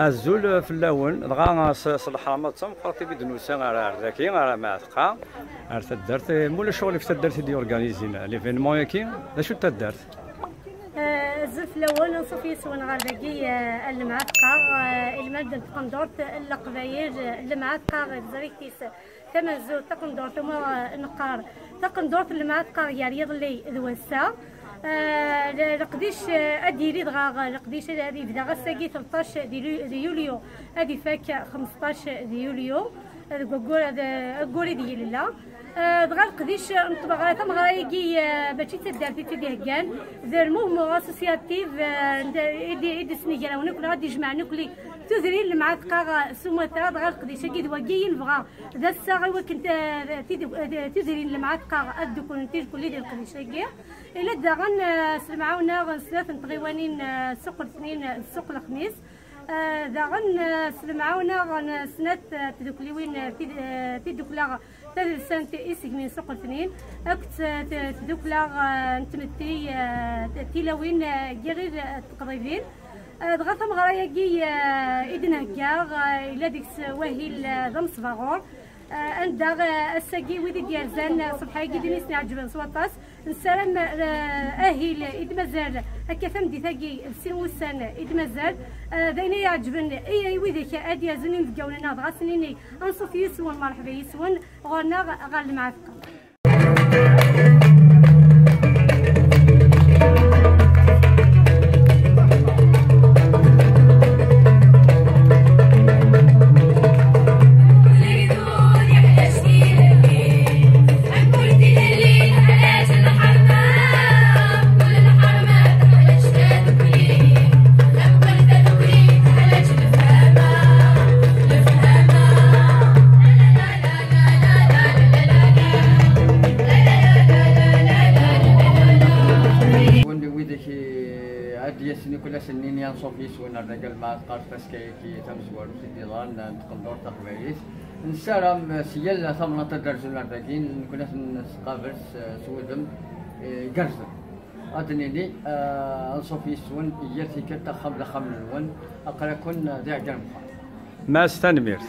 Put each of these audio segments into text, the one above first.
الزول في اللون دغا الحرامات تم قرتي بدنوسا على عرزاكي على معتقه على تدرت مولا شغل في تدرت دي اورغانيزين ليفينمون ياكي شو تدرت الزول في الاول نصوفي سوين غارداكي المعتقه الماده تقندورت القبايل المعتقه زريكيس ثمن زول تقندورت ما نقار تقندورت المعتقه يعني يضلي ذوسا لقديش اديري دغا لقديش هذه بدا غساكي 13 دي يوليو هذه فاك 15 دي يوليو هذا قولي ديال لا دغا لقديش نطبق على تم غايكي باش تدارتي تديهكان ذا الموفمون اسوسياتيف يدي سنيكرا ونكل غادي يجمعنا كلي تزرين المعتقه سموتا دغا لقديش كي دواكي نبغى ذا الساعه وكنت تزرين المعتقه ادكون نتيج كلي ديال قديش كي الا داغن سمعونا غنسلات نطغيوانين سوق الاثنين سوق الخميس داغن سمعونا غنسنات تدوكليوين تدوكلا تلسانت اسك من سوق الاثنين اكت تدوكلا نتمتي تيلاوين جرير التقريبين دغا ثم غراياكي اذن هكا الا ديك واهيل ضم صفاغور عند الساقي ويدي ديال زان صبحي كي نسني عجبن سواطاس نسلم اهيل اذ مازال هكا ثمدي ثاقي السن والسنه اذ مازال داينا يعجبن اي ويديك ادي زنين ديالنا دغا سنيني انصوف يسون مرحبا يسون غورنا غا المعتقه ياسني كل سنين ينصوف يسون الرجال مع قارت تسكيكي تمزور في ديلان تقندور تقبيس نسارم سيال ثمنة تدرس الأربعين كنا نسقابل سودم جرزم أدنيني أنصوف يسون يرتي كتا خمل الون أقرأ كن ذا جرم ما استنمر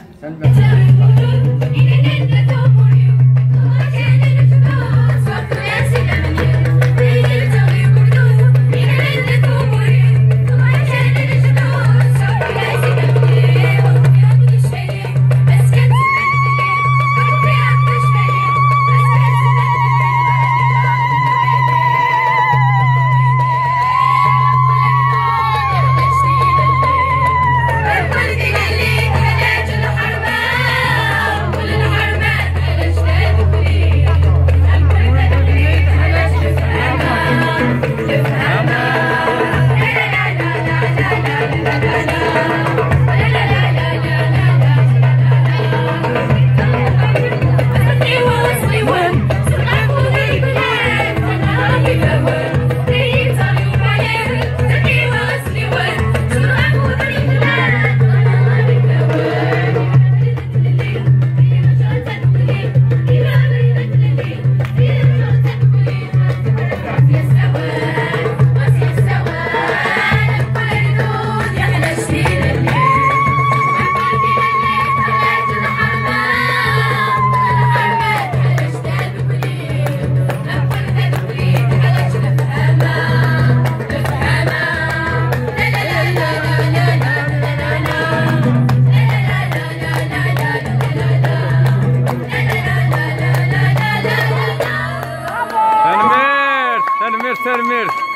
تنمير